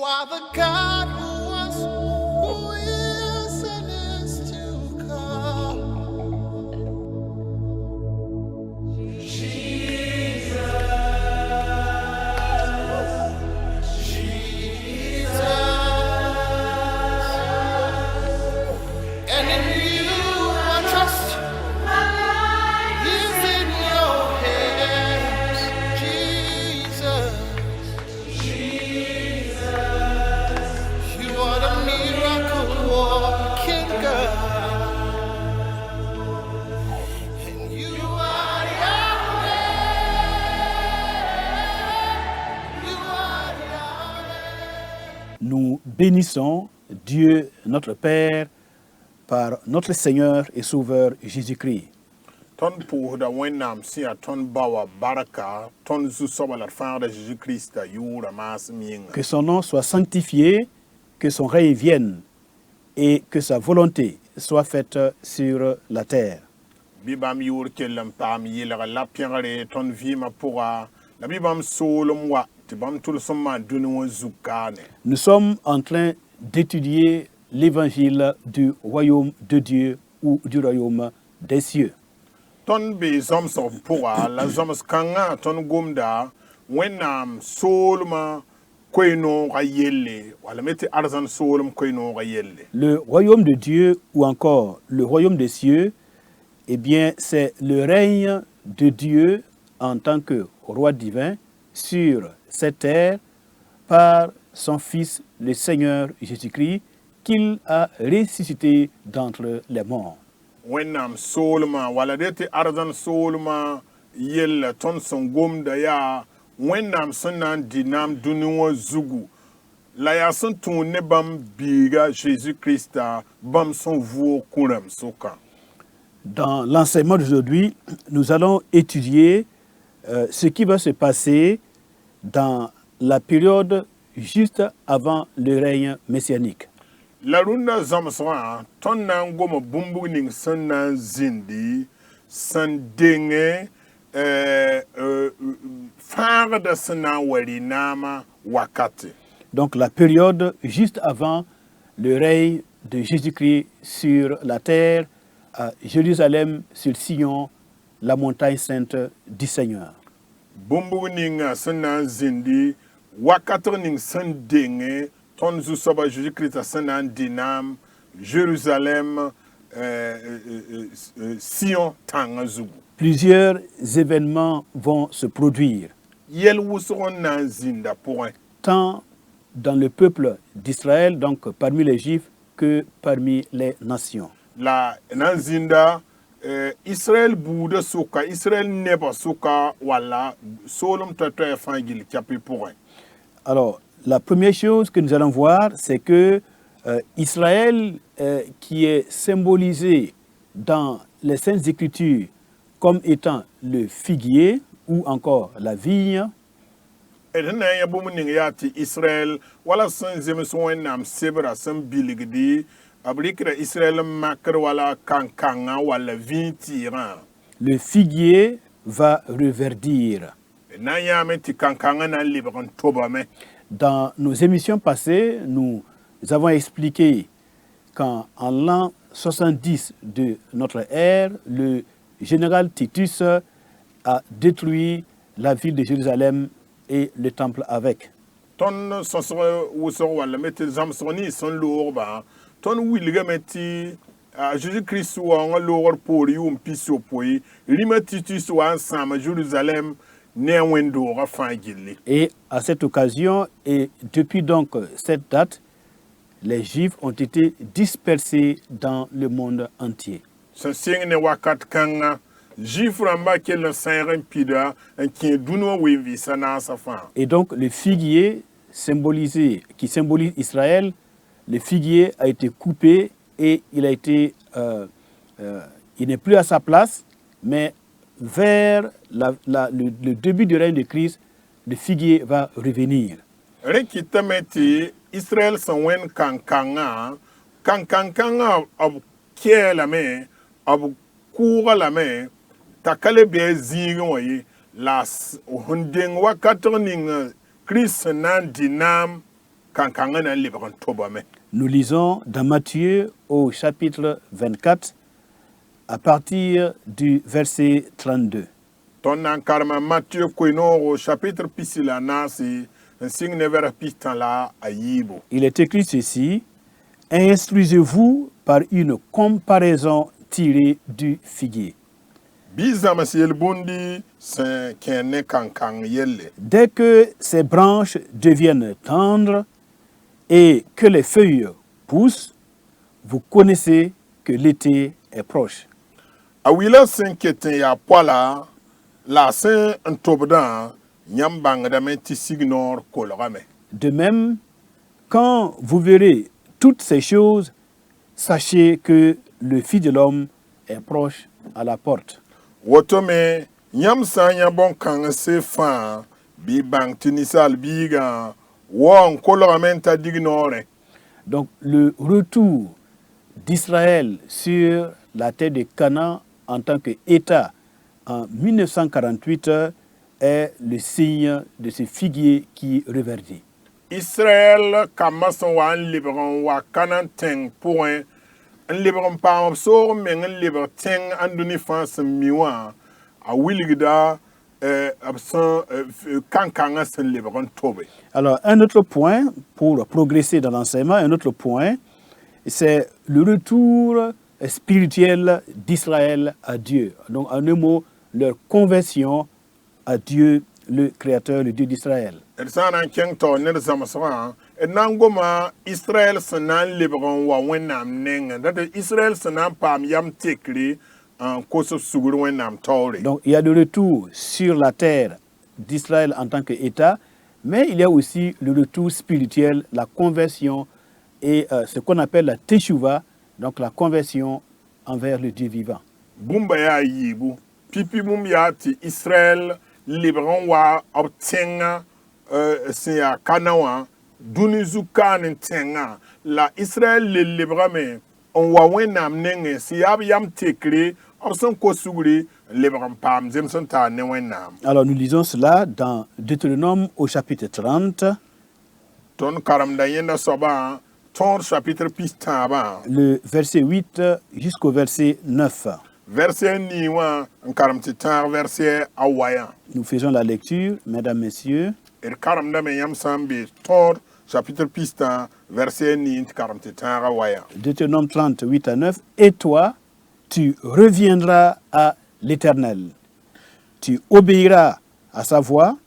are the God who was, who is, and is to come. And in you I trust. My life is in your hands, Jesus. You are the miracle working God, and you are Yahweh. You are Yahweh. Nous bénissons Dieu notre Père par notre Seigneur et Sauveur Jésus-Christ. Ton puhda wẽnnaam sẽn yaa tõnd bawa barka tõnd zu-soaba la d fãagda Jésus-Christa yʋʋra maasem yĩnga. Que son nom soit sanctifié, que son règne vienne et que sa volonté soit faite sur la terre. Bɩ bãmb yʋʋr kell n paam yɩlg la pẽgre tõnd vɩɩmã pʋga la bɩ bãmb soolem wa tɩ bãmb tʋls n maan dũni wã zug-kaane. Nous sommes en train d'étudier l'évangile du royaume de Dieu ou du royaume des cieux. Tõnd bee zõmsg pʋga la zõms-kãngã tõnd gomda wẽnnaam soolmã koe-noogã yelle wala me tɩ arzãn soolem koe-noogã yelle. Le royaume de Dieu ou encore le royaume des cieux, eh bien, c'est le règne de Dieu en tant que roi divin sur cette terre par son Fils, le Seigneur Jésus-Christ, qu'il a ressuscité d'entre les morts. Wẽnnaam soolmã wala de tɩ arzãn soolmã yella tõnd sẽn gomda yaa wẽnnaam sẽn na n dɩ naam dũni wã zugu la yaa sẽn tũud ne bãmb biiga Jésus-Christa bãmb sẽn vʋʋg kũrãm sʋkã. Dans l'enseignement d'aujourd'hui, nous allons étudier ce qui va se passer dans la période juste avant le règne messianique. La rũndã zãmsgã tõnd na n goma bũmb ning sẽn na n zĩndi sẽn denge fãagda sẽn na n wa rɩ-naamã wakate. Donc la période juste avant le règne de Jésus-Christ sur la terre, à Jérusalem, sur Sion, la montagne sainte du Seigneur. Bũmb ninga sẽn na n zĩndi wakatg ning sẽn denge tõnd zu-soaba Jésus-Christa sẽn na n dɩ naam Jérusalem Sion tãngã zugu. Plusieurs événements vont se produire, Yɛl wʋsg n na n zĩnda pʋgẽ tant dans le peuple d'Israël, donc parmi les Juifs, que parmi les nations. la na n zĩnda Israël buudã sʋka, Israël nebã sʋka wala soolem toɛ-toɛɛ fãa gill kapɩ pʋgẽ. Alors, la première chose que nous allons voir, c'est que Israël, qui est symbolisé dans les Saintes Écritures comme étant le figuier ou encore la vigne, d sẽn na n yã bũmb ning yaa tɩ Israël wala sẽn zems wẽnnaam sebra sẽn bilgdi b rɩkda Israël n makd wala kãn-kãngã wala vĩig tɩɩgã. le figuier va reverdir. D na n yãame tɩ kãn-kãngã na n lebg n tobame. Dans nos émissions passées, nous avons expliqué qu'en l'an 70 de notre ère, le général Titus a détruit la ville de Jérusalem et le temple avec. Tõnd sõsg wʋsg wala me tɩ zãmsg nins sẽn loogba tõnd wilgame tɩ Jésus-Christ waoongã loogr poor yʋʋm pisopoe rĩmã Titus wa n sãama Jérusalem ne a wẽn-doogã fãa gilli. Et à cette occasion, et depuis donc cette date, les Juifs ont été dispersés dans le monde entier. Sẽn seng ne wakat kãngã Juif rãmbã kell n sãeg n pida n kẽ dũni wã wen-vɩɩsã naasã fãa. Et donc le figuier symbolisé, qui symbolise Israël, le figuier a été coupé et il a été, il n'est plus à sa place, mais vers le début du règne de Christ, le figuier va revenir. Rẽ kɩtame tɩ Israël sẽn wẽnd kãn-kãngã kãn-kãngã b kɛɛlame b kʋʋga lame t'a ka le bɩ a zĩigẽ wã ye la sẽn deng wakatg ning Kirist sẽn na n dɩ naam kankanga na lebg n tobame. Nous lisons dans Matthieu au chapitre 24 à partir du verset 32. Tõnd na n karema Matthieu koe-noogo chapitre pisi la naase n sɩng ne vɛrg pis-tã la a yiibo. Il est écrit ceci: Instruisez-vous par une comparaison tirée du figuier. Bɩ zãms yel-bũndi sẽn kẽer ne kankang yelle. Dès que ses branches deviennent tendres et que les feuilles poussent, vous connaissez que l'été est proche. A wila sẽn ket n yaa poala la a sẽn n tobdã yãmb bãngdame tɩ sig-noor kolgame. De même, quand vous verrez toutes ces choses, sachez que le Fils de l'homme est proche à la porte. Woto me yãmb sã n yã bõn-kãngse fãa bɩ bãng tɩ ninsaal biigã wa n kolgame n ta dig noore. Donc le retour d'Israël sur la terre de Canaan en tant qu'État en 1948 est le signe de ce figuier qui reverdit. Israël kambã sẽn wa n lebg n wa Kanaan tẽng pʋgẽ n lebg n paam b soog meng n lebg tẽng ãn dũni fãa sẽn mi wã a wilgda b sẽn kankangã sẽn lebg n tobe. Alors un autre point pour progresser dans l'enseignement, un autre point, c'est le retour spirituel d'Israël à Dieu. Donc en un mot, leur conversion à Dieu, le Créateur, le Dieu d'Israël. D sã n na n kẽng tao ned zãmsgã d na n goma Israɛl sẽn na n lebg n wa Wẽnnaam nengẽ dat Israël sẽn na n paam yam tekre n kos b sugr Wẽnnaam taoore. Donc il y a le retour sur la terre d'Israël en tant qu'État, mais il y a aussi le retour spirituel, la conversion et ce qu'on appelle la teshuva, donc la conversion envers le Dieu vivant. Bũmba yaa yiibu pipi bũmb yaa tɩ Israël lebg n wa b tẽngã sẽn yaa kana wã dũni zu-kaan n tẽngã la Israël le lebgame n wa Wẽnnaam nengẽ sẽn yaa b yam tekre b sẽn kos sugri n lebg n paam zems n taar ne Wẽnnaam. Alors nous lisons cela dans Deutéronome au chapitre 30, Tõnd karemda yẽnda soabã tõod chapitre pis-tãabã le verset 8 jusqu'au verset 9. verset nii wã n karem tɩ tãag verset a wayã. Nous faisons la lecture, mesdames, messieurs. D karemdame yãmb sã n be tõod chapitre pis-tã verset nii tɩ karem tɩ tãag a wayã. Deutéronome 30, 8 à 9. Et toi, tu reviendras à l'Éternel. Tu obéiras à sa voix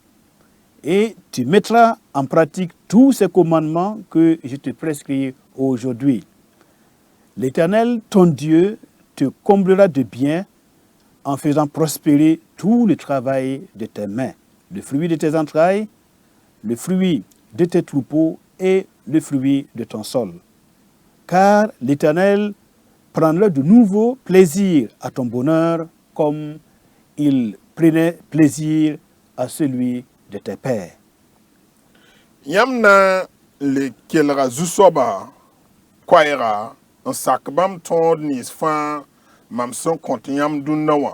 et tu mettras en pratique tous ces commandements que je te prescris aujourd'hui. L'Éternel, ton Dieu, te comblera de biens en faisant prospérer tout le travail de tes mains, le fruit de tes entrailles, le fruit de tes troupeaux et le fruit de ton sol. Car l'Éternel prendra de nouveau plaisir à ton bonheur comme il prenait plaisir à celui de tes pères. Yãmb na le kelga zu-soaba koɛɛga n sak bãmb tõod nins fãa mam sẽn kõt yãmb dũnna wã.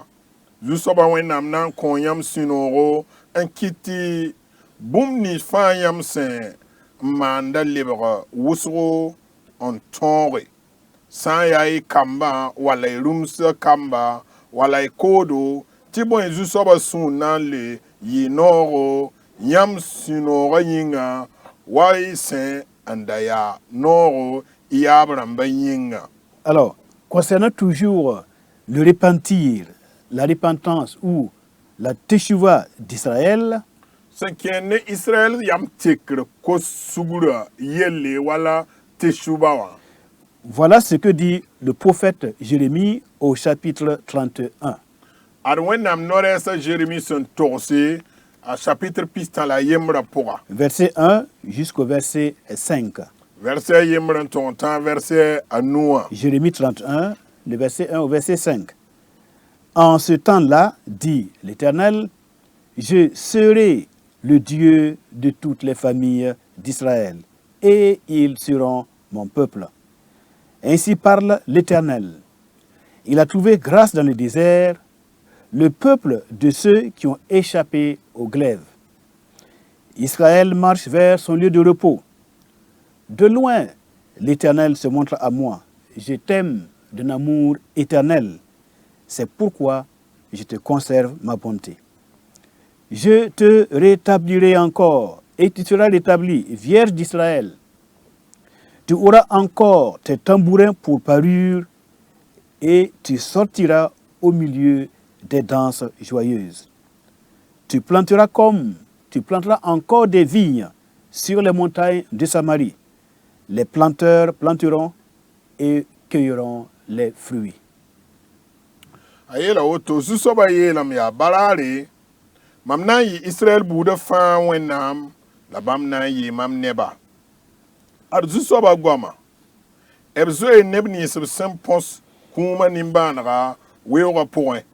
Zu-soaba Wẽnnaam na n kõ yãmb sũ-noogo n kɩt tɩ bũmb nins fãa yãmb sẽn n maanda lebg wʋsgo n tõoge. Sã n yaa y kambã wala y rũmsã kamba wala y koodo tɩ bõe zu-soaba sũur na n le yɩ noogo yãmb sũ-noogã yĩnga wa y sẽn n da yaa noogo y yaab rãmbã yĩnga. Alors, concernant toujours le repentir, la repentance ou la teshuva d'Israël, sẽn kẽer ne Israël yam tekr kos sugrã yelle wala teshuba wã. voilà ce que dit le prophète Jérémie au chapitre 31. Ad Wẽnnaam no-rɛɛsã Jérémi sẽn togse a chapitre pis-tã la yembrã pʋga. Verset 1 jusqu'au verset 5. Verset a yembr n tog n tãag verset a nuwã. Jérémie 31, le verset 1 au verset 5. En ce temps-là, dit l'Éternel, je serai le Dieu de toutes les familles d'Israël, et ils seront mon peuple. Ainsi parle l'Éternel. Il a trouvé grâce dans le désert, le peuple de ceux qui ont échappé au glaive. Israël marche vers son lieu de repos. De loin, l'Éternel se montre à moi. Je t'aime d'un amour éternel. C'est pourquoi je te conserve ma bonté. Je te rétablirai encore, et tu seras rétabli, Vierge d'Israël. Tu auras encore tes tambourins pour parure, et tu sortiras au milieu des danses joyeuses. Tu planteras encore des vignes sur les montagnes de Samarie. Les planteurs planteront et cueilleront les fruits. Ayela woto zusoba yelam ya barare mam na yi Israel buda fa wenam la bam na yi mam neba ar zusoba gwama ebzo e nebni sub sempos kuma nimbanra wewa point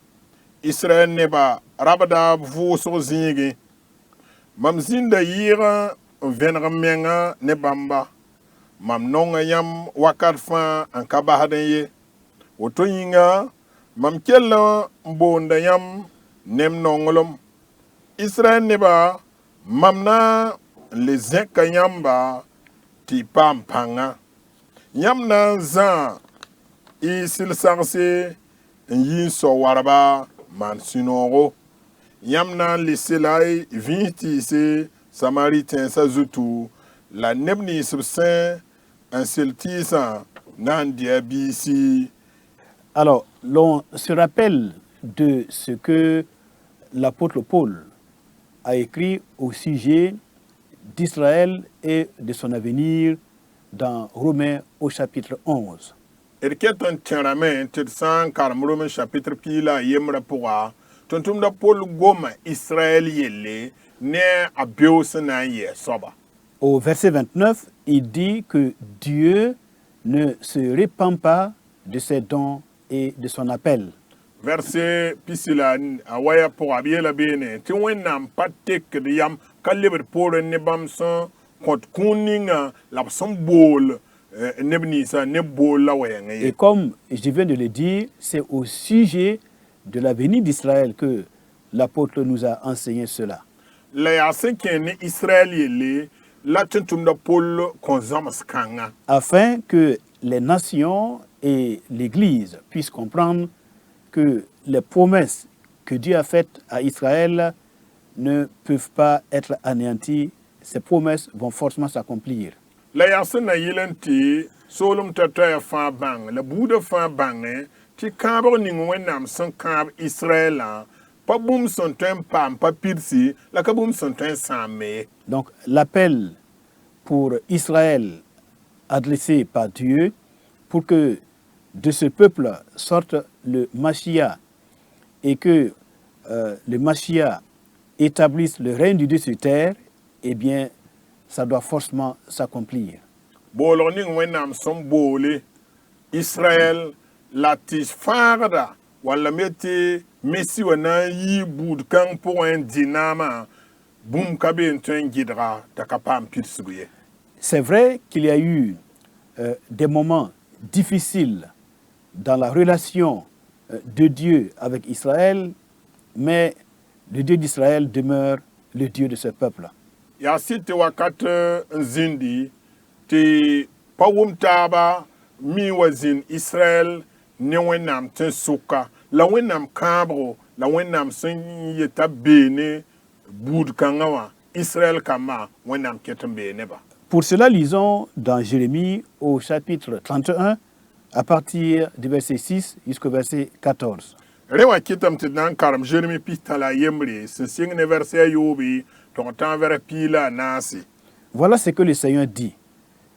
Israel neba rabada vu so zingi mam zinda yira venra menga ne bamba mam nonga yam wakat fa an kabahaden ye woto yinga mam kella mbonda yam nem nongolom Israel neba mam na le zeka yamba ti pam panga yam na za isil sarse yin so waraba man sinoro yam na le selai vinti se samaritain sa zutu la nebni subsin un seltisa nan diabisi. Alors, l'on se rappelle de ce que l'apôtre Paul a écrit au sujet d'Israël et de son avenir dans Romains au chapitre 11. Erket un teramen tet san karam Romains chapitre pila yemra pourra tontum da Paul goma Israël yelle ne abios na ye soba. Au verset 29, il dit que Dieu ne se répand pas de ses dons et de son appel. Verset pisila awaya pour abiela bene ti wenam patek de yam kalibre pour ne bamson kont kuninga la son bol nebni sa ne bol la wayanga. Et comme je viens de le dire, c'est au sujet de la venue d'Israël que l'apôtre nous a enseigné cela. La yasen ken Israël yele la tentum da Paul konzamas kanga. Afin que les nations et l'Église puissent comprendre que les promesses que Dieu a faites à Israël ne peuvent pas être anéanties. Ces promesses vont forcément s'accomplir. La yasen na yelenti solum tata fa bang la boude fa bang ti kamber ni wenam san kamb Israël pas boum son temps pam pas pirsi la ka boum son temps samé. Donc l'appel pour Israël adressé par Dieu pour que de ce peuple sorte le Mashiach et que le Mashiach établisse le règne de Dieu sur terre, eh bien, ça doit forcément s'accomplir. Boloni wenam son bolé Israël la tis farda wala meti messi wana yi boud kan pour un dinama boum kabe un guidera ta kapam pirsuye. C'est vrai qu'il y a eu des moments difficiles dans la relation de Dieu avec Israël, mais le Dieu d'Israël demeure le Dieu de ce peuple. Ya site wakat zindi te pawum taba mi wazin Israël ne wenam ten suka la wenam kabro la wenam sen yeta bene boud kangawa Israël kama wenam ketem bene ba. Pour cela, lisons dans Jérémie au chapitre 31, à partir du verset 6 jusqu'au verset 14. Rewa kitam te nan karam Jérémie pitala yemri se singne verset yobi ton temps vers pila nasi. Voilà ce que le Seigneur dit.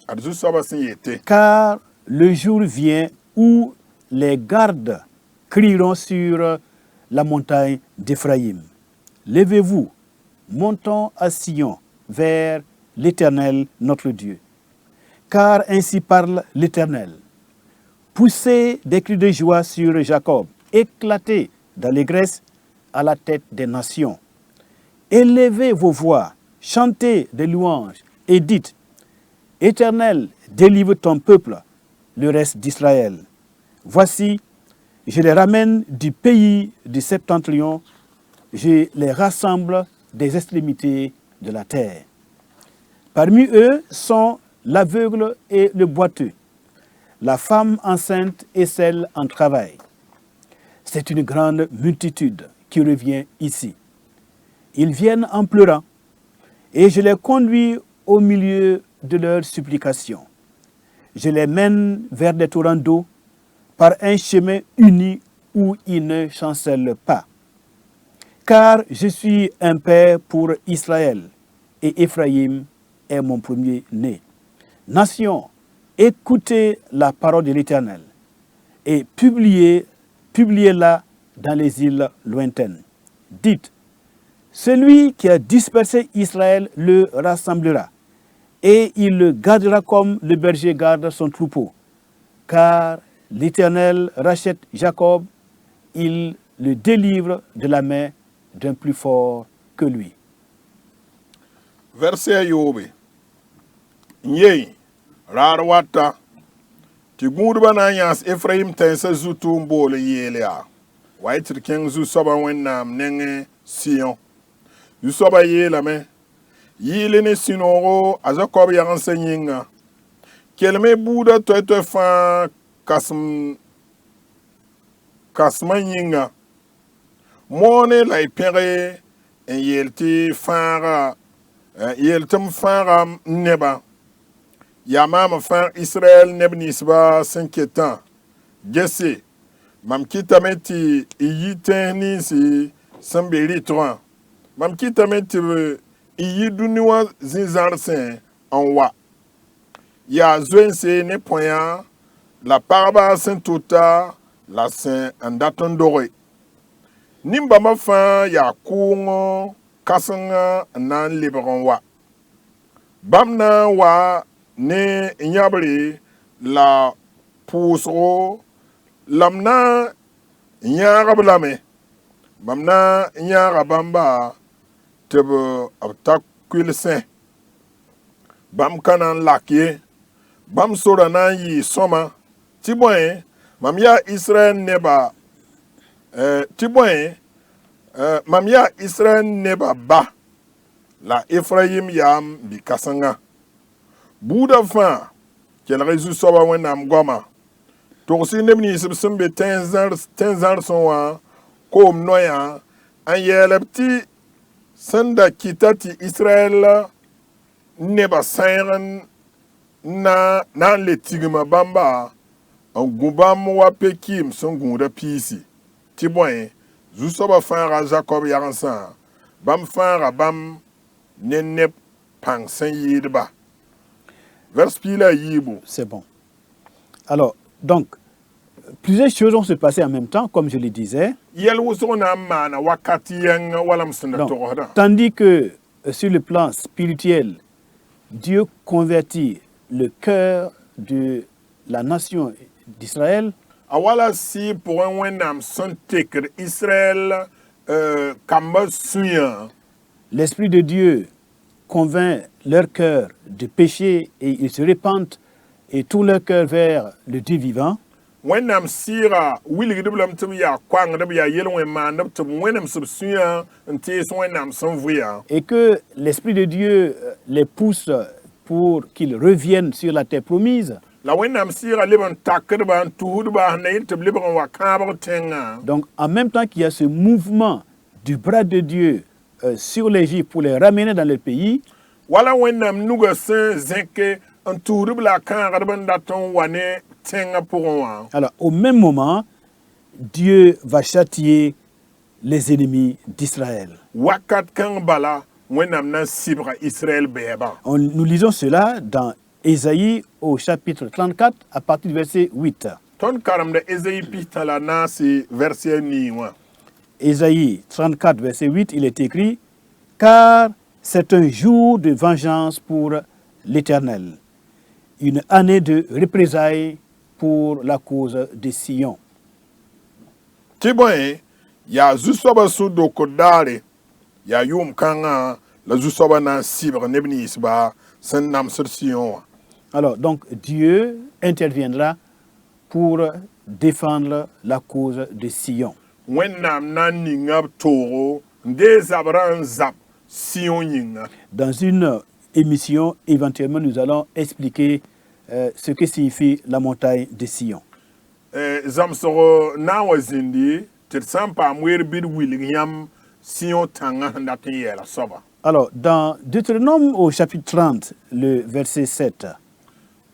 Adzu soba sin yete. Car le jour vient où les gardes crieront sur la montagne d'Éphraïm. Levez-vous, montons à Sion vers l'Éternel notre Dieu. Car ainsi parle l'Éternel. Poussez des cris de joie sur Jacob, éclatez d'allégresse à la tête des nations. Élevez vos voix, chantez des louanges et dites, Éternel, délivre ton peuple, le reste d'Israël. Voici, je les ramène du pays du septentrion, je les rassemble des extrémités de la terre. Parmi eux sont l'aveugle et le boiteux, la femme enceinte et celle en travail. C'est une grande multitude qui revient ici. Ils viennent en pleurant, et je les conduis au milieu de leurs supplications. Je les mène vers des torrents d'eau par un chemin uni où ils ne chancellent pas. Car je suis un père pour Israël, et Éphraïm est mon premier-né. Nation, écoutez la parole de l'Éternel, et publiez-la dans les îles lointaines. Dites, celui qui a dispersé Israël le rassemblera, et il le gardera comme le berger garde son troupeau. Car l'Éternel rachète Jacob, il le délivre de la main d'un plus fort que lui. Verset yobe. Nyei, rar wata. Ti gudba na yas Ephraim tensa zutu mbole yelea. Waitir ken zu soba wennam nenge Sion. Zu soba yela me. Yile ne sinoro a Jacob yaranse nyinga. Kelme buda toy fa kasma nyinga. Mone la pere en yelti fara yeltum fara neba. Yamama fan Israël nebnisba 5 ans. Jesse mam kitameti yiten si sambeli 3. Mam kitameti yiduniwa zinzarsen en wa. Ya zwense ne poya la parba saint-tota la saint andatondore. Nimba ma fa ya kungo kasanga nan liberon wa. Bamna wa ne nyabri la pusro lamna nyarablame. Bamna nyarabamba tebe abtakwilsen. Bam kanan lakye. Bam sora nan yi soma. Tiboyen, mam ya Israël neba mam ya Israël neba ba la Ephraim yam bi kasanga. Bouda fa kel rezu soba wenam goma. Torsi nebni sibsimbe tenzar sonwa kom noya an yelepti sanda kitati Israël neba sayran na le tigma bamba en gubam wa pekim son gunda pisi. Tiboyen, zu soba fara Jacob yaransan, bam fara bam nenep pang sen yidba. Vers pila yibu. C'est bon. Alors, donc, plusieurs choses vont se passer en même temps, comme je le disais. Yel wusona mana wakati yang walam senda Donc, toroda. tandis que sur le plan spirituel, Dieu convertit le cœur de la nation d'Israël. Awala si pour un wenam son tekr Israël kamba suya. L'Esprit de Dieu convainc leur cœur de péché et ils se répandent et tournent leur cœur vers le Dieu vivant. Wenam sira wili dublam tum ya kwang dab ya yelwe man dab tum wenam sub suya nte so wenam son vuya. Et que l'Esprit de Dieu les pousse pour qu'ils reviennent sur la terre promise. La wenam sira liban takirba tuhudba na yiltib liban wa kabar tenga. Donc en même temps qu'il y a ce mouvement du bras de Dieu sur l'Égypte pour les ramener dans le pays, Wala wenam nuga sen zenke tuhudba kangarban daton wane tenga pour wa. alors au même moment, Dieu va châtier les ennemis d'Israël. Wakat kang bala wenam na sibra Israël beba. Nous lisons cela dans Ésaïe au chapitre 34 à partir du verset 8. Ton karam de Esaïe pitala na si verset ni wa. Ésaïe 34 verset 8, il est écrit « Car c'est un jour de vengeance pour l'Éternel, une année de représailles pour la cause de Sion. » Tiboyen, ya zusoba su doko dare, ya yum kanga la zusoba na sibre nebni isba sen nam sur Sion. Alors, donc, Dieu interviendra pour défendre la cause de Sion. Wen nam nan ningab toro, nde zabran zap Sion yinga. Dans une émission, éventuellement, nous allons expliquer ce que signifie la montagne de Sion. Zamsoro na wa zindi tir san pam wer bir William Sion tanga ndatin yela soba. Alors, dans Deutéronome au chapitre 30, le verset 7,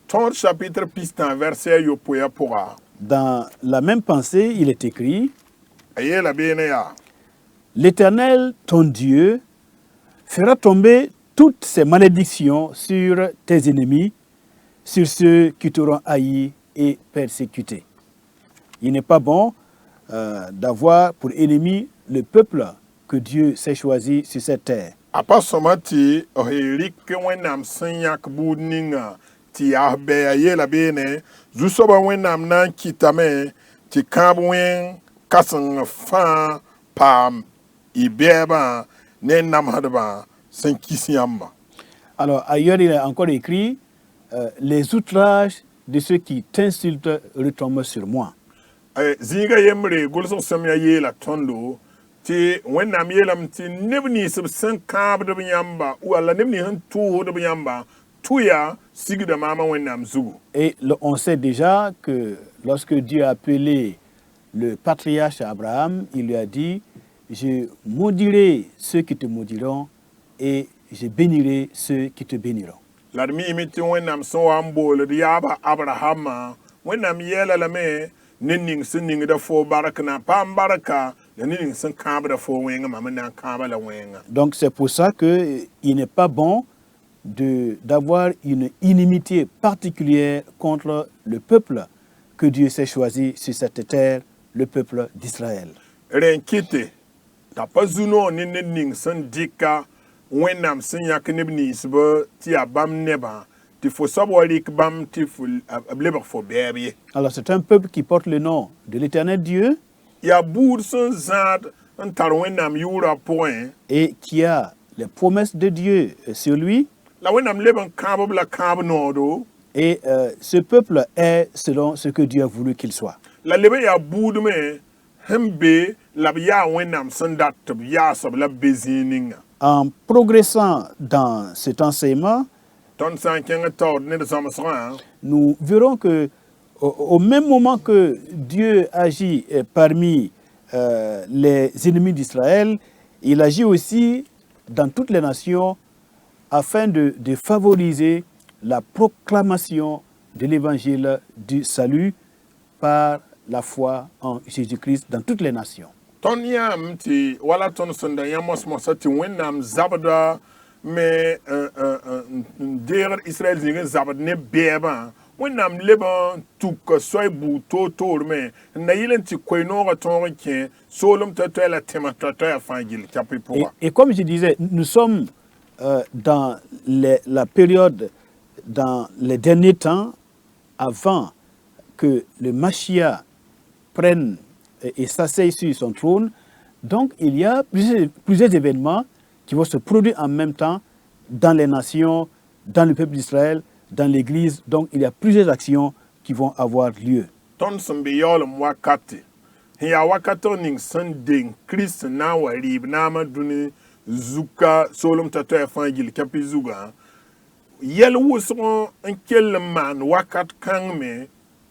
Ton chapitre pistan verset yo poya pora. dans la même pensée, il est écrit, Ayela bene ya. l'Éternel, ton Dieu, fera tomber toutes ces malédictions sur tes ennemis, sur ceux qui t'auront haï et persécuté. Il n'est pas bon d'avoir pour ennemi le peuple que Dieu s'est choisi sur cette terre. Apa somati ohirik wenam sanyak budninga ti ahbe ayela bene zu soba wenam nan kitame ti kabwen kasan fa pam ibeba ne nam hadba san kisiyamba. Alors ailleurs, il est encore écrit, les outrages de ceux qui t'insultent retombent sur moi. Zinga yemre gulso samya yela tondo ti wenam yelam ti nebni sub san kab de yamba ou ala nebni han tu de yamba tuya sigida mama wenam zugu. Et on sait déjà que lorsque Dieu a appelé le patriarche Abraham, il lui a dit, je maudirai ceux qui te maudiront et je bénirai ceux qui te béniront. L'admi imiti wenam so ambol yaba Abraham wenam yela la me ninning sinning da fo barakna pam baraka ninning sin kab da fo wenga mamana kaba la wenga. Donc c'est pour ça qu'il n'est pas bon d'avoir une inimitié particulière contre le peuple que Dieu s'est choisi sur cette terre, le peuple d'Israël. Renkite ta pazuno ninning sin dika wenam sin yaknibni sba ti abam neba ti fo sabolik bam ti fo ableber fo berbier. Alors c'est un peuple qui porte le nom de l'Éternel Dieu Ya bour son zad un tarwenam yura point et qui a les promesses de Dieu sur lui. la wenam leben kabo la kabo nodo Et ce peuple est selon ce que Dieu a voulu qu'il soit. la lebe ya boud me hembe la ya wenam sandat ya sob la bezininga En progressant dans cet enseignement, ton san kenga tord ne de samasra nous verrons que au même moment que Dieu agit parmi les ennemis d'Israël, il agit aussi dans toutes les nations afin de favoriser la proclamation de l'évangile du salut par la foi en Jésus-Christ dans toutes les nations. ton yam ti wala ton sanda yamos mosati wenam zabada me der Israël zinga zabad ne beba wenam leben tuk soy bu to me na yilen ti koino ga ton ke solum to la temata to ya fangil kapi pour. Et comme je disais, nous sommes dans la période, dans les derniers temps, avant que le Mashiach prenne et s'asseye sur son trône. Donc, il y a plusieurs événements qui vont se produire en même temps dans les nations, dans le peuple d'Israël, dans l'Église. Donc, il y a plusieurs actions qui vont avoir lieu. Ton sambe yolum wakati. Hiya wakato ning sanding Christ na warib na maduni zuka solum tato ya fangil kapi zuga. Yel wuson enkel man wakat kangme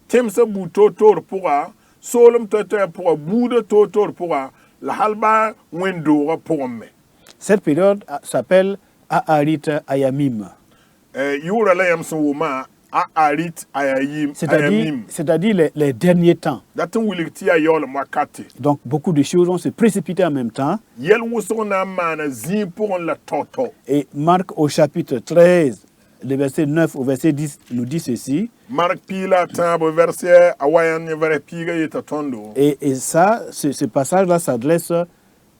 temsa bu totor pura solum tato ya pura bude totor pura la halba wendo pour me. Cette période s'appelle Aarit Ayamim. Yura la yamson wuma Aarit Ayayim. C'est-à-dire les derniers temps. Datin wilikti ya yolum wakati. Donc beaucoup de choses vont se précipiter en même temps. Yel wuson na man zin pour la toto. Et Marc au chapitre 13, le verset 9 au verset 10 nous dit ceci. Marc Pila Tambo verset Awayan Vere Piga Yetatondo. Et ça, ce passage-là s'adresse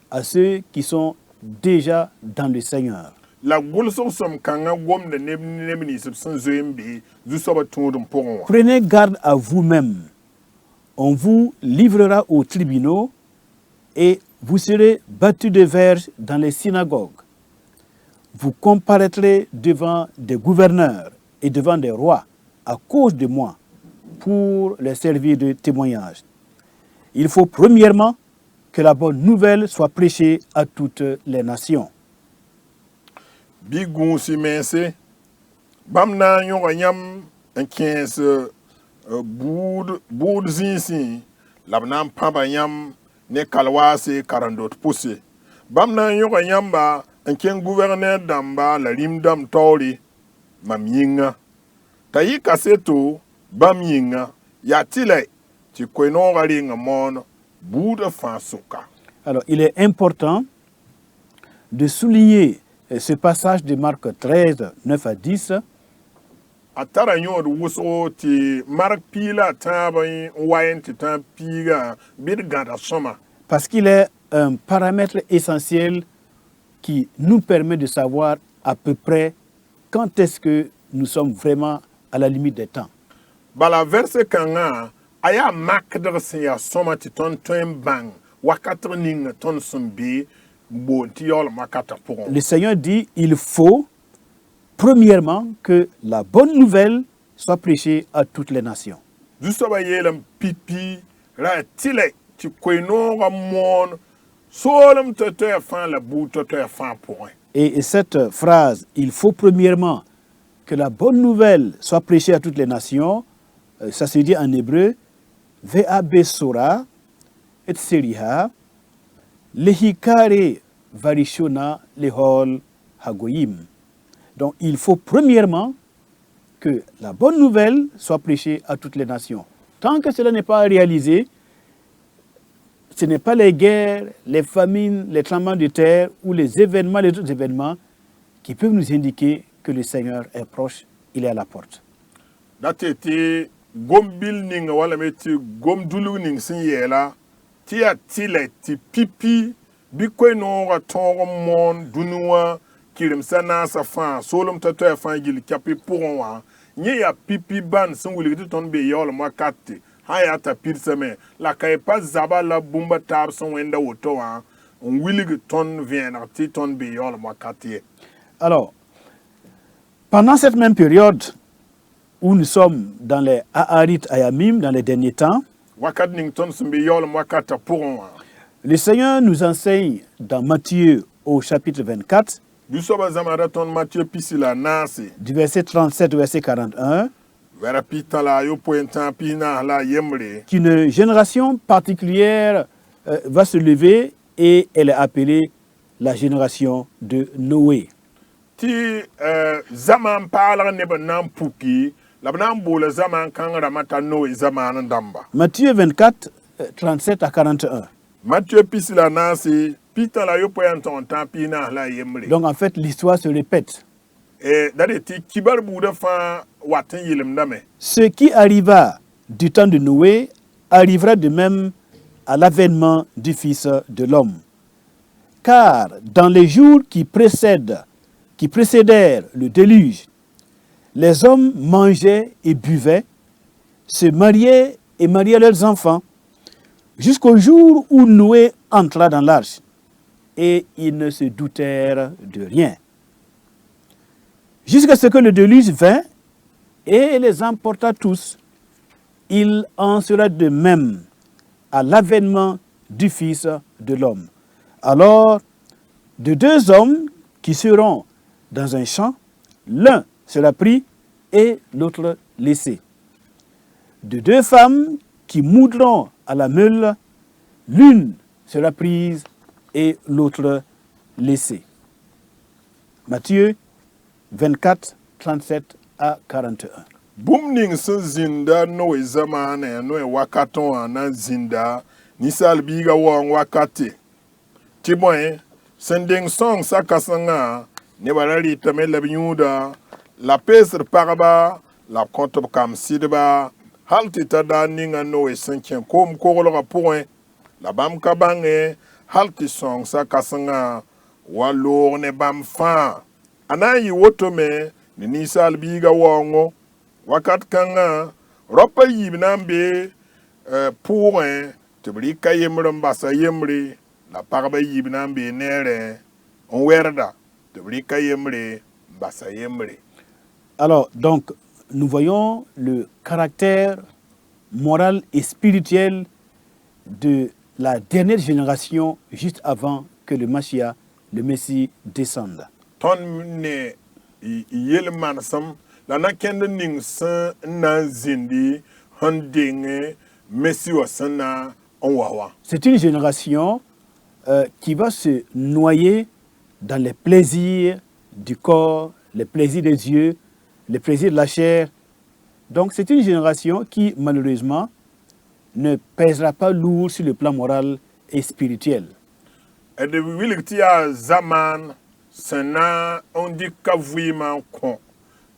à ceux qui sont déjà dans le Seigneur. La Gulson som Kanga Wom de Nebni Subson Zoembi, Zusoba Tundum Pong. Prenez garde à vous-même. On vous livrera aux tribunaux et vous serez battus de verges dans les synagogues. Vous comparaîtrez devant des gouverneurs et devant des rois à cause de moi pour les servir de témoignage. Il faut premièrement que la bonne nouvelle soit prêchée à toutes les nations. bi gũusi mense bãmb na n yõga yãmb n kẽes buud zĩisẽ la b na n pãba yãmb ne kalwaase karen-dot pʋse bãmb na n yõga yãmba n kẽng guvɛrnɛr dãmba la rĩm dãmb taoore mam yĩnga t'a yɩ kaseto bãmb yĩnga yaa tɩlɛ tɩ koe-noogã renga moon buudã fãa sʋka. Alors, il est important de souligner ce passage de Marc 13, 9 à 10, a tara yõod wʋsgo tɩ mark piila a tãabẽ n wa n tɩ tãab piigã bɩ d gãda sõma parce qu'il est un paramètre essentiel qui nous permet de savoir à peu près quand est-ce que nous sommes vraiment à la limite des temps. bala verse kãngã a yaa makdg sẽn yaa sõma tɩ tõnd tõe n bãng wakatg ninga tõnd sẽn be boon tɩ yaoolem wakatã pʋgẽ. Le Seigneur dit, il faut premièrement que la bonne nouvelle soit prêchée à toutes les nations. Zu-soabã yeelame pipi ra tɩlɛ tɩ koe-noogã moon soolem to-toɛɛ fãa la buud to-toɛɛ fãa pʋgẽ. Et cette phrase, il faut premièrement que la bonne nouvelle soit prêchée à toutes les nations, ça se dit en hébreu, Ve'abe Sora et Seriha, Lehikare Varishona Lehol Hagoyim. Donc il faut premièrement que la bonne nouvelle soit prêchée à toutes les nations. Tant que cela n'est pas réalisé, ce n'est pas les guerres, les famines, les tremblements de terre ou les événements, les autres événements qui peuvent nous indiquer que le Seigneur est proche, il est à la porte. Dat tɩ gom bil ninga wala me tɩ gom dulg ning sẽn yɛɛla tɩ yaa tɩlɛ tɩ pipi bɩ koe-noogã tõog n moon dũni wã kiremsã naasã fãa soolem to-toɛɛ fãa gill kapɩ pʋgẽ wã yẽ yaa pipi bãnd sẽn wilg tɩ tõnd bee yaoolem wakate sã yaa t'a pidsame la ka y pa zaba la bũmba taab sẽn wẽnda woto wã n wilg tõnd vẽeneg tɩ tõnd bee yaoolem wakat ye. Alors, pendant cette même période où nous sommes dans les Aharit Ayamim, dans les derniers temps, wakat ning tõnd sẽn be yaoolem wakatã pʋgẽ wã le Seigneur nous enseigne dans Matthieu au chapitre 24, zu-soabã zãmada tõnd Matthieu pisi la naase du verset 37 au verset 41, vɛra pitã la a yopoen-tãag pis naas la a yembre qu'une génération particulière va se lever et elle est appelée la génération de Noé. tɩ zamaan paalg neb n na n puki la b na n boola zamaan kãng rãmbã t'a Noe zamaan n dãmba. Matthieu 24, 37 à 41. Matthieu pisi la naase pitã la yopoen tõg n tãag pis naas la a yembre Donc en fait, l'histoire se répète. dat tɩ kibar buudã fãa wat n yɩlemdame. Ce qui arriva du temps de Noé arrivera de même à l'avènement du Fils de l'homme. Car dans les jours qui précédèrent le déluge, les hommes mangeaient et buvaient, se mariaient et mariaient leurs enfants, jusqu'au jour où Noé entra dans l'arche, et ils ne se doutèrent de rien. Jusqu'à ce que le déluge vint et les emporta tous. Il en sera de même à l'avènement du Fils de l'homme. Alors, de deux hommes qui seront dans un champ, l'un sera pris et l'autre laissé. De deux femmes qui moudront à la meule, l'une sera prise et l'autre laissée. Matthieu 24, 37 à 41. Bũmb ning sẽn zĩnda Noe zamaanẽ Noe wakatẽ wã na n zĩnda ninsaal biigã waoong wakate tɩ bõe sẽn deng sõng sa-kãsengã nebã ra rɩtame la b yũuda la peesd pagba la b kõt b kam sɩdba hal tɩ ta daa ninga Noe sẽn kẽ koom-koglgã pʋgẽ la bãmb ka bãnge hal tɩ sõng sa-kãsengã wa loog ne bãmb fãa a na n yɩ woto me ne ninsaal biigã waoongo wakat kãngã raopã yiib na n be pʋʋgẽ tɩ b rɩka yembr n basa yembre la pagba yiib na n be neerẽ n wɛrda tɩ b rɩka yembre n basa yembre. Alors, donc, nous voyons le caractère moral et spirituel de la dernière génération juste avant que le Mashiach, le Messie, descende. ton ne yel mansam la na kend ning san na zindi handinge messi wasana onwawa. C'est une génération qui va se noyer dans les plaisirs du corps, les plaisirs des yeux, les plaisirs de la chair. Donc c'est une génération qui, malheureusement, ne pèsera pas lourd sur le plan moral et spirituel. Et de wiliktia zaman sana ondi kavuyima kon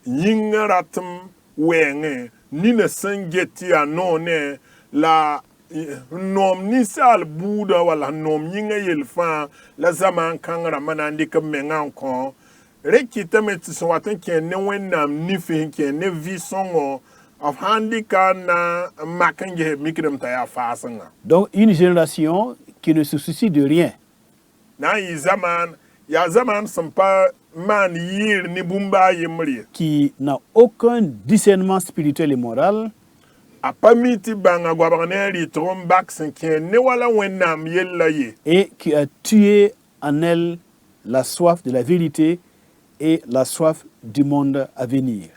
yingaratum wenge nina sangeti anone la nom ni sal buda wala nom yinga yelfa la zaman kangara manandi kamenga kon rekita meti so watan ken ne wenam ni fi ken ne vi songo of handika na makanje mikram ta ya fasanga. Donc une génération qui ne se soucie de rien. Na yi zaman ya zaman sampa man yir ni bumba yemri Qui n'a aucun discernement spirituel et moral, a pamiti banga gwabaneri trombak ken ne wala wenam yella ye et qui a tué en elle la soif de la vérité et la soif du monde à venir.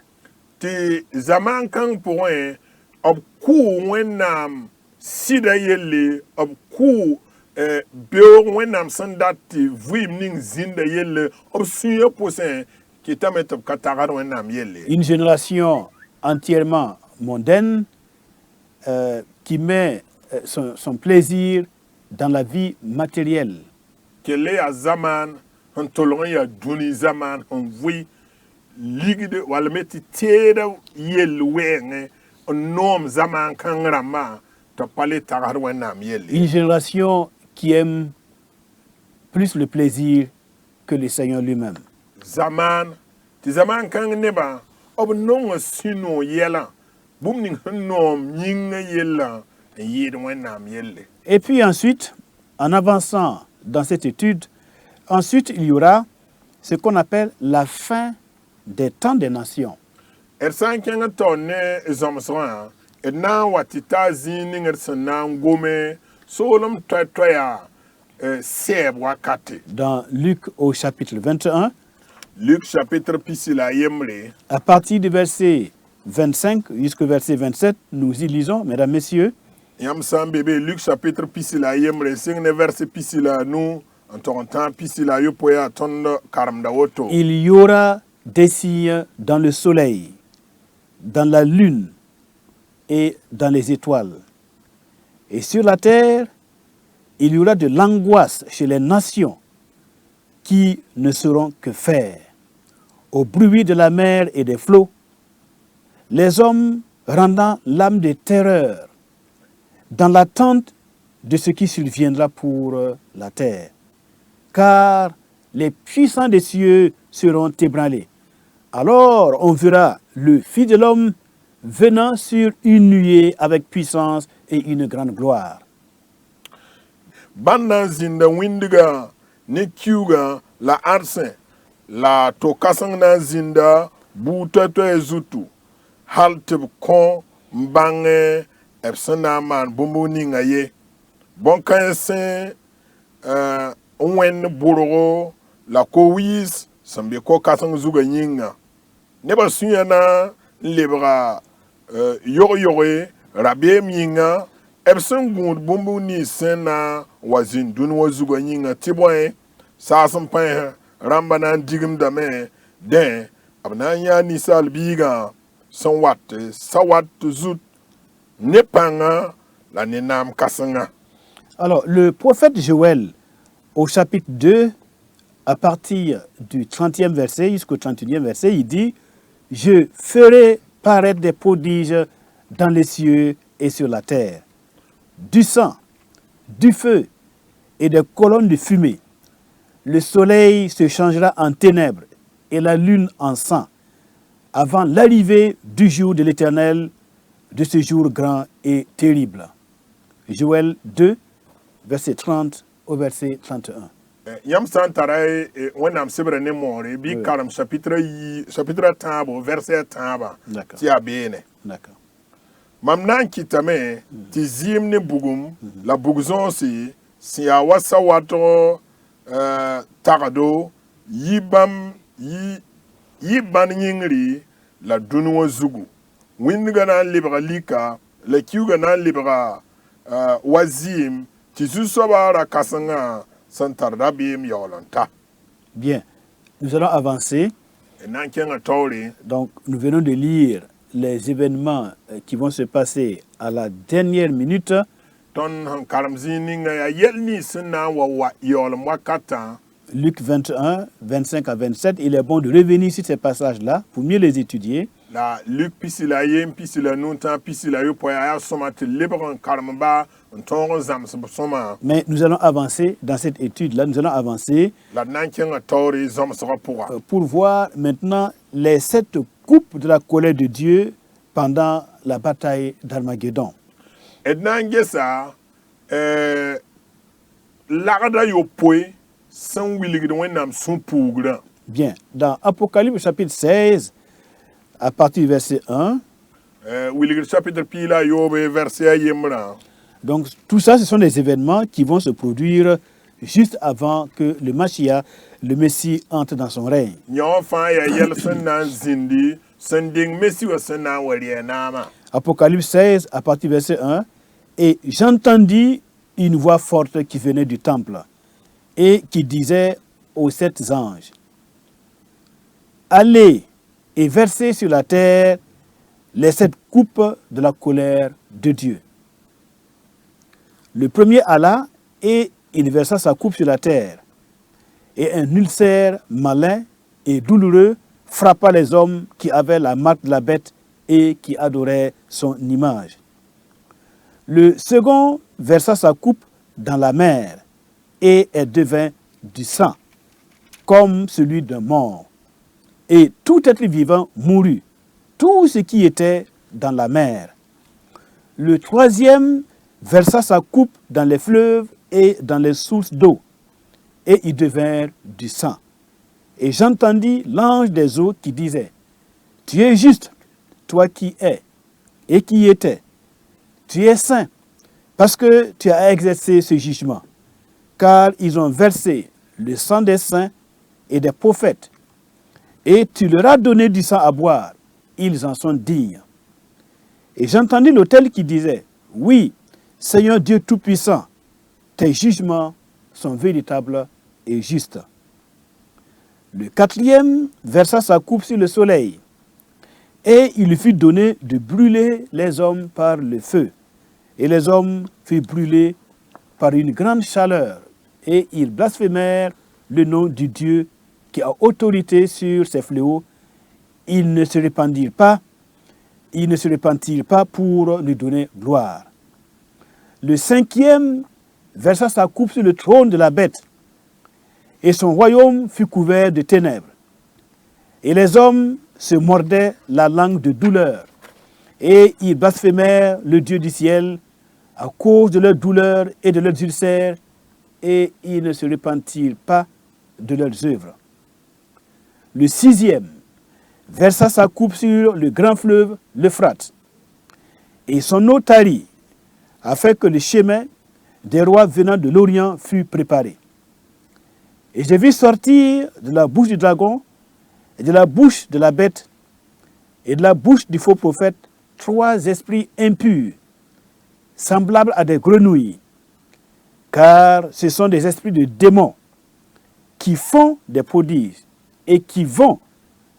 ti zaman kan point ob ku wenam sida yelle ob ku beo wenam sandati vuim ning zinda yelle ob suye posen qui tamet ob katagar wenam yelle. Une génération entièrement mondaine qui met son plaisir dans la vie matérielle. Kele ya zaman han tolon ya duni zaman han vui ligde wala meti teda yel wenge nom zaman kan rama to pale tagar wenam yelle. Une génération qui aime plus le plaisir que le Seigneur lui-même. Zaman ti zaman kan neba ob non sino yela bum ning nom yinga yella yid wenam yelle. Et puis ensuite, en avançant dans cette étude, ensuite il y aura ce qu'on appelle la fin des temps des nations. San kenga tonne zomswa na watita zini ngersana ngome solom toya seb wakati. Dans Luc au chapitre 21, Luc chapitre pisila yemre à partir du verset 25 jusqu'au verset 27, nous y lisons, mesdames, messieurs, yam sam bebe Luc chapitre pisila yemre singne verset pisila nu en temps pisila yo poya ton karamda woto. il y aura des signes dans le soleil, dans la lune et dans les étoiles. Et sur la terre, il y aura de l'angoisse chez les nations qui ne sauront que faire. Au bruit de la mer et des flots, les hommes rendant l'âme de terreur dans l'attente de ce qui surviendra pour la terre. Car les puissants des cieux seront ébranlés. Alors on verra le Fils de l'homme venant sur une nuée avec puissance et une grande gloire. Banda zinda windiga ne kiuga la arsen la tokasang na zinda buta to ezutu haltib kon mbange epsana man bumbu ninga ye bon kansen onwen burgo la kowis sambe ko kasang zuga nyinga ne ba sunya na lebra yoye rabie minga epsen gund bumbu ni sena wazin dun wazuga nyinga tiboy sasam pa ramba nan digim dame den abna nya ni salbiga son sawat zut nepanga la nenam kasanga. Alors, le prophète Joël, au chapitre 2, à partir du 30e verset jusqu'au 31e verset, il dit « Je ferai paraître des prodiges dans les cieux et sur la terre, du sang, du feu et des colonnes de fumée. Le soleil se changera en ténèbres et la lune en sang, avant l'arrivée du jour de l'Éternel, de ce jour grand et terrible. » Joël 2, verset 30 au verset 31. Yam santaray wenam sebre ne more bi Oui. karam chapitre tabo verset taba D'accord. ti abene D'accord. mam nan kitame ti zim ne bugum la bugzon si a wasa wato tagado yibam yiban yingri la dunwa zugu windiga na libra lika la kiuga na libra wazim ti zusobara kasanga santar rabim yolanta. Bien, nous allons avancer. Donc, nous venons de lire les événements qui vont se passer à la dernière minute. Luc 21, 25 à 27. Il est bon de revenir sur ces passages-là pour mieux les étudier. Mais nous allons avancer dans cette étude-là. Nous allons avancer pour voir maintenant les 7 coupes de la colère de Dieu pendant la bataille d'Armageddon. Bien, dans Apocalypse chapitre 16, à partir du verset 1, donc tout ça, ce sont des événements qui vont se produire juste avant que le Mashiach, le Messie, entre dans son règne. Apocalypse 16, à partir du verset 1, et j'entendis une voix forte qui venait du temple et qui disait aux 7 anges, allez et versez sur la terre les 7 coupes de la colère de Dieu. Le premier alla et il versa sa coupe sur la terre. Et un ulcère malin et douloureux frappa les hommes qui avaient la marque de la bête et qui adoraient son image. Le second versa sa coupe dans la mer et elle devint du sang, comme celui d'un mort. Et tout être vivant mourut, tout ce qui était dans la mer. Le troisième versa sa coupe dans les fleuves et dans les sources d'eau, et ils devinrent du sang. Et j'entendis l'ange des eaux qui disait, tu es juste, toi qui es et qui étais. Tu es saint, parce que tu as exercé ce jugement, car ils ont versé le sang des saints et des prophètes, et tu leur as donné du sang à boire, ils en sont dignes. Et j'entendis l'autel qui disait, oui, Seigneur Dieu Tout-Puissant, tes jugements sont véritables et justes. Le quatrième versa sa coupe sur le soleil, et il lui fut donné de brûler les hommes par le feu. Et les hommes furent brûlés par une grande chaleur, et ils blasphémèrent le nom du Dieu qui a autorité sur ces fléaux. Ils ne se repentirent pas pour lui donner gloire. Le cinquième versa sa coupe sur le trône de la bête, et son royaume fut couvert de ténèbres. Et les hommes se mordaient la langue de douleur, et ils blasphémèrent le Dieu du ciel à cause de leur douleur et de leurs ulcères, et ils ne se repentirent pas de leurs œuvres. Le sixième versa sa coupe sur le grand fleuve, l'Euphrate, et son eau tarit, afin que le chemin des rois venant de l'Orient fût préparé. Et je vis sortir de la bouche du dragon, et de la bouche de la bête, et de la bouche du faux prophète, 3 esprits impurs, semblables à des grenouilles, car ce sont des esprits de démons qui font des prodiges et qui vont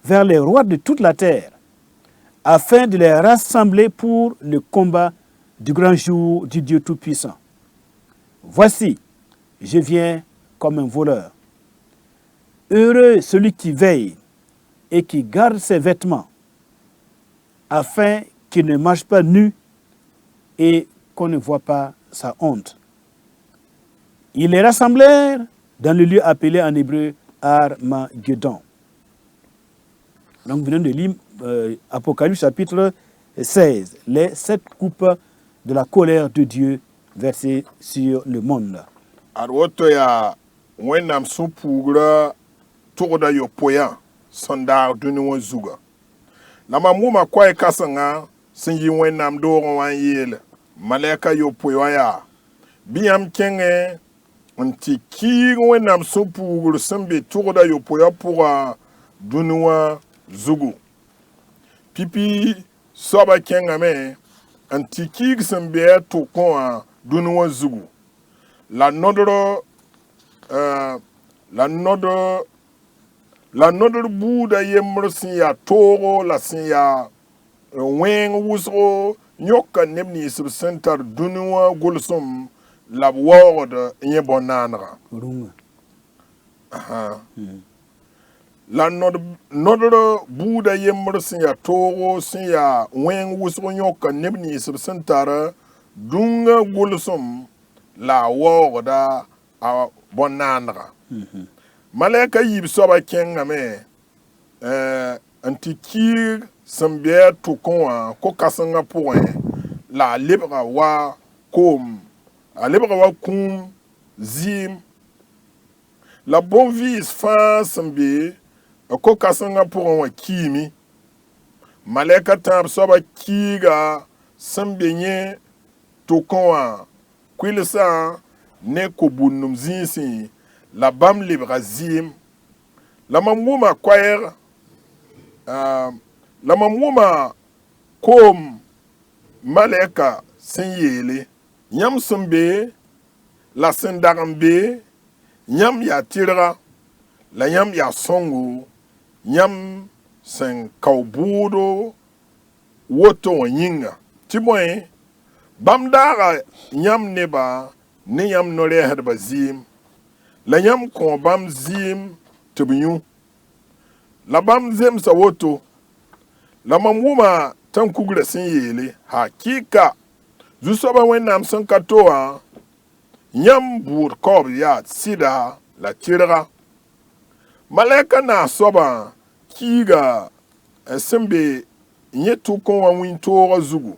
vers les rois de toute la terre, afin de les rassembler pour le combat du grand jour du Dieu Tout-Puissant. Voici, je viens comme un voleur. Heureux celui qui veille et qui garde ses vêtements, afin qu'il ne marche pas nu et qu'on ne voit pas sa honte. Ils les rassemblèrent dans le lieu appelé en hébreu Armageddon. Donc, nous venons de lire Apocalypse chapitre 16, les 7 coupes de la colère de Dieu versées sur le monde. Arwoto ya wenam supugra toda yo poya sondar dunu zuga. Na mamuma kwa kasanga sinji wenam do wan yele maleka yo poya ya. Biam kenge Nti kiig wẽnnaam sẽn puugr sẽn be tʋgda yopoya pʋga dũni wã zugu. Pipi soaba kẽngame n tɩ kiig sẽn be a tʋkẽ wã dũni wã zugu. La nodr buuda yembr sẽn yaa toogo la sẽn yaa wẽng wʋsgo yõka neb nins b sẽn tar dũni wã gʋlsem la b waoogd yẽ bõn-naanega. Runga. La nodr buuda yembr sẽn yaa toogo sẽn yaa wẽng wʋsgo yõka neb nins b sẽn tar dũnga gʋlsem la a waoogda a bõn-naanega. Malɛka yiib soaba kẽngame n tɩ kiig sẽn be a tʋkẽ wã ko-kãsengã pʋgẽ la a lebga wa koom, a lebga wa kũum zɩɩm la bõn-vɩɩs fãa sẽn be ko-kãsengã pʋgẽ wã kiime. Malɛka tãab soaba kiiga sẽn be yẽ tʋkẽ wã kʋɩlsã ne ko-bũndum zĩisẽ la bãmb lebga zɩɩm. La mam wʋma koɛɛg la mam wʋma koom malɛka sẽn yeele yãmb sẽn be la sẽn dag n be yãmb yaa tɩrga la yãmb yaa sõngo yãmb sẽn kao bʋʋdo woto wã yĩnga. Tɩ bõe bãmb daaga yãmb neba ne yãmb no-rɛɛsdba zɩɩm la yãmb kõ bãmb zɩɩm tɩ b yũ. La bãmb zemsa woto la mam wʋma tãn-kugrã sẽn yeele hakɩɩka zu-soabã wẽnnaam sẽn ka to wã yãmb bʋʋd kaoob yaa sɩda la tɩrga. Malɛka naas soabã kiiga sẽn be yẽ tʋkẽ wã wĩntoogã zugu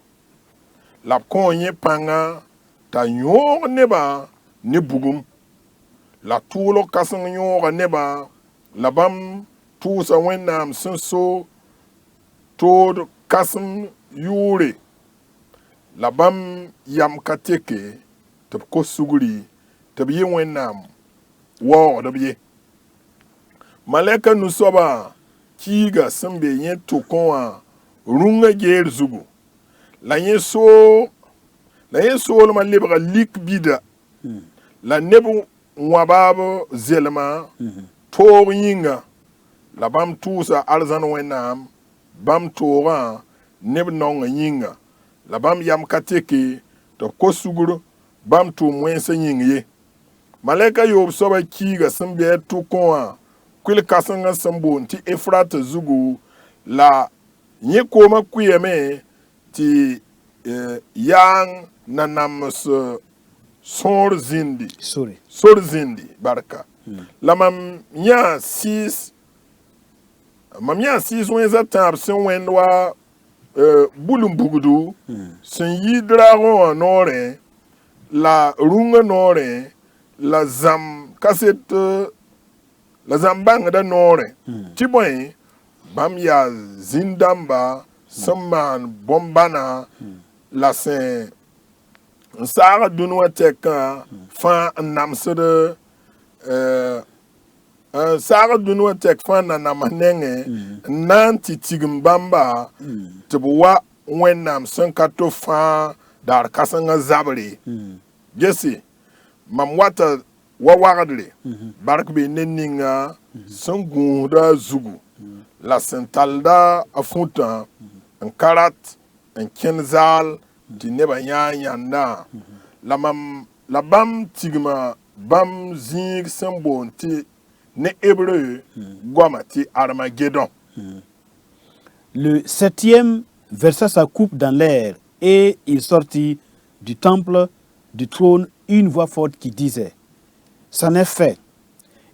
la b kõ yẽ pãnga t'a yõog nebã ne bugum la tʋʋlg kãseng yõoga nebã la bãmb tʋʋsa wẽnnaam sẽn so tood kãsem yʋʋre la bãmb yam ka teke tɩ b kos sugri tɩ b yɩ wẽnnaam waoogdb ye. Malɛka nu-soabã kiiga sẽn be yẽ tʋkẽ wã rũngã geer zugu la yẽ soolmã lebga lik bida la neb wã-baab zelma toog yĩnga la bãmb tʋʋsa arzãn wẽnnaam bãmb toogã neb naongã yĩnga la bãmb yam ka teke tɩ b kos sugr bãmb tʋʋm wẽnsã yĩng ye. Malɛka yoob soabã kiiga sẽn be a tʋkẽ wã kʋɩl-kãsengã sẽn boond tɩ Efrata zugu la yẽ koomã kʋɩame tɩ yaang nanams sõor zĩndi sor zĩndi barka. La mam yãa sɩɩs wẽnsã tãab sẽn wẽnd wa bulum bugdu sẽn yi draagẽ wã noorẽ la rũngã noorẽ la zãmb kaset la zãmb bãngda noorẽ tɩ bõe bãmb yaa zĩn-dãmba sẽn maan bõn-bãna la sẽn n saagã dũni wã tɛkã fãa n namsd saagã dũni wã tɛk fãa n na nams nengẽ n na n tɩ tigim bãmba tɩ b wa wẽnnaam sẽn ka to fãa daar kãsengã zabre. Gese mam wata wa wagdre bark be ne ninga sẽn gũusda zugu la sẽn talda a fũtã n karat n kẽnd zaal tɩ nebã yãa yãndã la bãmb tigma bãmb zĩig sẽn boond tɩ ne hébreu goama tɩ Armagédon. Le septième versa sa coupe dans l'air et il sortit du temple, du trône, une voix forte qui disait: c'en est fait.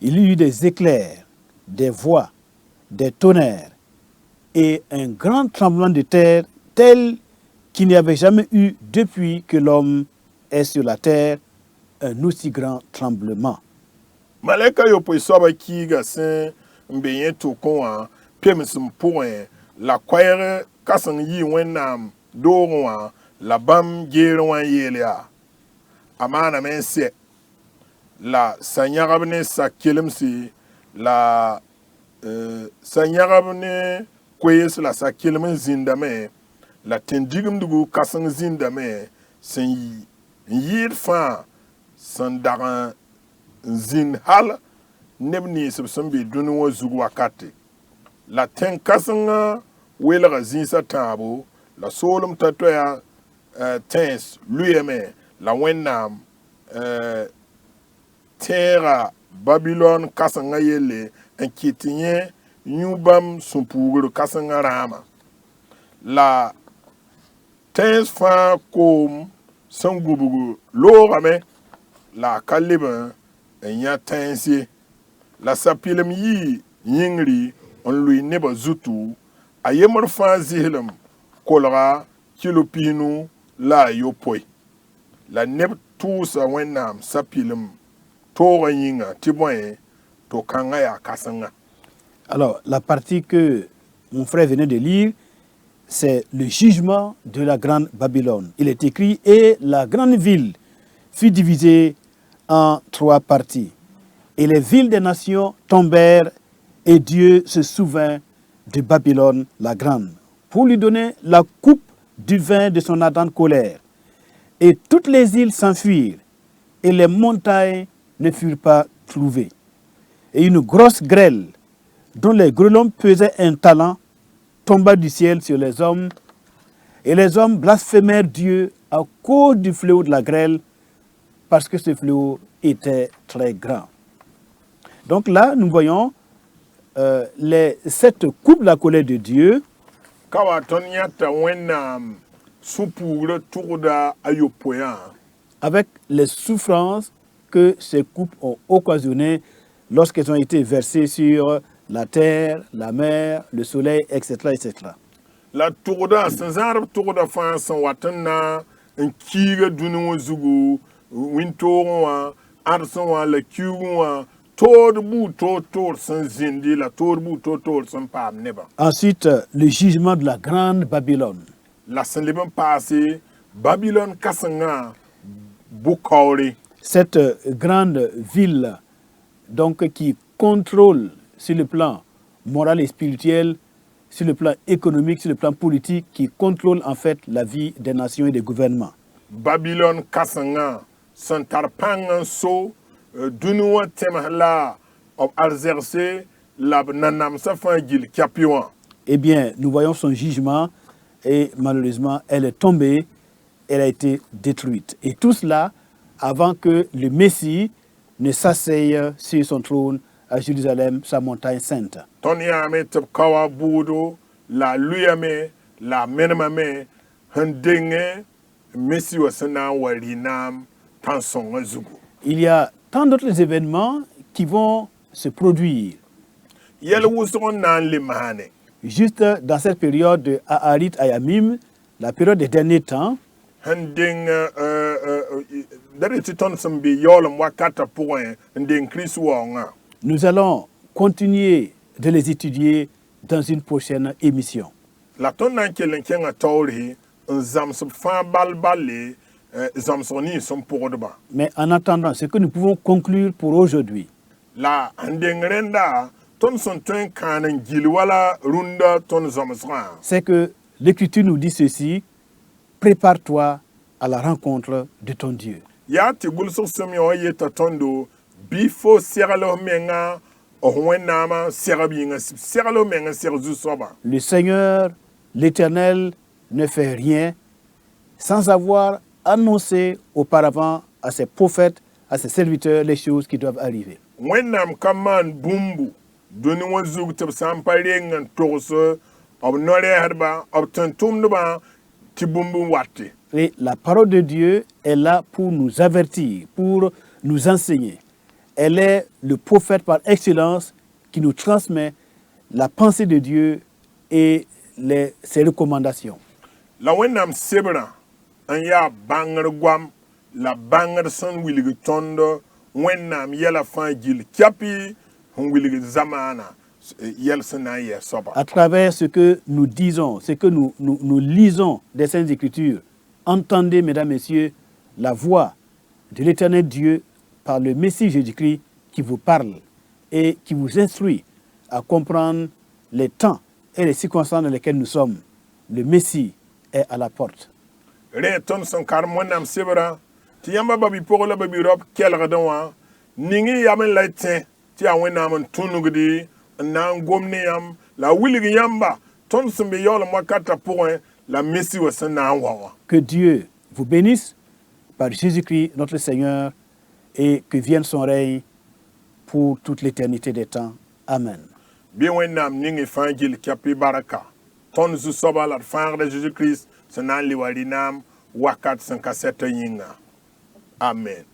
Il y eut des éclairs, des voix, des tonnerres et un grand tremblement de terre tel qu'il n'y avait jamais eu depuis que l'homme est sur la terre un aussi grand tremblement. Malɛka yopoe soabã kiiga sẽn n be yẽ tʋkẽ wã pems n pʋgẽ la koɛɛg kãseng yɩ wẽnnaam doogẽ wã la bãmb geer wã n yeel yaa a maaname n sɛ la sanyagab ne sa kelemsi la sanyagab ne kwes la sa kelem zindame la tendigum dugu kasang zindame sen yir fa san dagan zin hal nebni subsan bi dunu wa zugu wakati la ten kasanga wela zinsa tabo la solum tatoya tens luyeme la wennam terra Babylone kasanga yele en kitinye nyubam sumpuguru kasanga rama la tens fa kom sangubugu lorame la kaliba en ya tensi la sapilem yi yingri on lui neba zutu ayemor fa zihlam kolra kilopinu la yopoi la neb tusa wennam sapilem tora yinga tiboye to kanga ya kasanga. Alors, la partie que mon frère venait de lire, c'est le jugement de la grande Babylone. Il est écrit « Et la grande ville fut divisée en 3 parties. Et les villes des nations tombèrent, et Dieu se souvint de Babylone la grande, pour lui donner la coupe du vin de son ardente colère. Et toutes les îles s'enfuirent, et les montagnes ne furent pas trouvées. Et une grosse grêle, dont les grêlons pesaient un talent, tomba du ciel sur les hommes, et les hommes blasphémèrent Dieu à cause du fléau de la grêle, parce que ce fléau était très grand. » Donc là, nous voyons les 7 coupes de la colère de Dieu. Avec les souffrances que ces coupes ont occasionnées lorsqu'elles ont été versées sur la terre, la mer, le soleil, etc. etc. La tourda, sans arbre tourda France, watana, un kiga dunu zugu, wintoa, arson, le kiwa, torbu, tortor, sans zindi, la torbu, tortor, sans pam, neba. Ensuite, le jugement de la grande Babylone. La Saint-Liban passé, Babylone Kassanga, Bukauri. Cette grande ville, donc, qui contrôle sur le plan moral et spirituel, sur le plan économique, sur le plan politique, qui contrôle en fait la vie des nations et des gouvernements. Babylone Kassanga, Santarpangan So, Dunua Temahla, of Alzerse, la Nanam Safangil, Kapiwan. Eh bien, nous voyons son jugement et malheureusement, elle est tombée, elle a été détruite. Et tout cela avant que le Messie ne s'asseye sur son trône à Jérusalem, sa montagne sainte. Tonyame Tepkawa Boudo, la Luyame, la Menamame, Hendenge, Messie Wasana Walinam, Tanson Zugu. Il y a tant d'autres événements qui vont se produire. Juste dans cette période de Aarit Ayamim, la période des derniers temps, nous allons continuer de les étudier dans une prochaine émission. Mais en attendant, ce que nous pouvons conclure pour aujourd'hui, c'est que l'Écriture nous dit ceci: prépare-toi à la rencontre de ton Dieu. Le Seigneur, l'Éternel, ne fait rien sans avoir annoncé auparavant à ses prophètes, à ses serviteurs, les choses qui doivent arriver. Et la parole de Dieu est là pour nous avertir, pour nous enseigner. Elle est le prophète par excellence qui nous transmet la pensée de Dieu et ses recommandations. La wenam sebra anya banger guam la banger san wiligi tondo wenam yela fangil kapi hon wiligi zamana yel sana ye soba. À travers ce que nous disons, ce que nous lisons des Saintes Écritures, entendez, mesdames, messieurs, la voix de l'Éternel Dieu par le Messie Jésus-Christ qui vous parle et qui vous instruit à comprendre les temps et les circonstances dans lesquelles nous sommes. Le Messie est à la porte. Re ton son kar wẽnnaam sebra tɩ yãmba ba bipʋgã la ba bi-raob kelgdẽ wã ning yam n la y tẽ tɩ yaa wẽnnaam n tũnugdi n na n gom ne yãmb la wilg yãmba tõnd sẽn be yaoolem wakatã pʋgẽ la Messi wã sẽn na n wa wã. Que Dieu vous bénisse par Jésus-Christ notre Seigneur et que vienne son règne pour toute l'éternité des temps. Amen. Bɩ wẽnnaam ning y fãa gill kɛpɩ barka tõnd zu-soaba la d fãagda Jésus-Kirist sẽn na n le wa rɩ naam wakat sẽn ka sɛta yĩnga. Amen.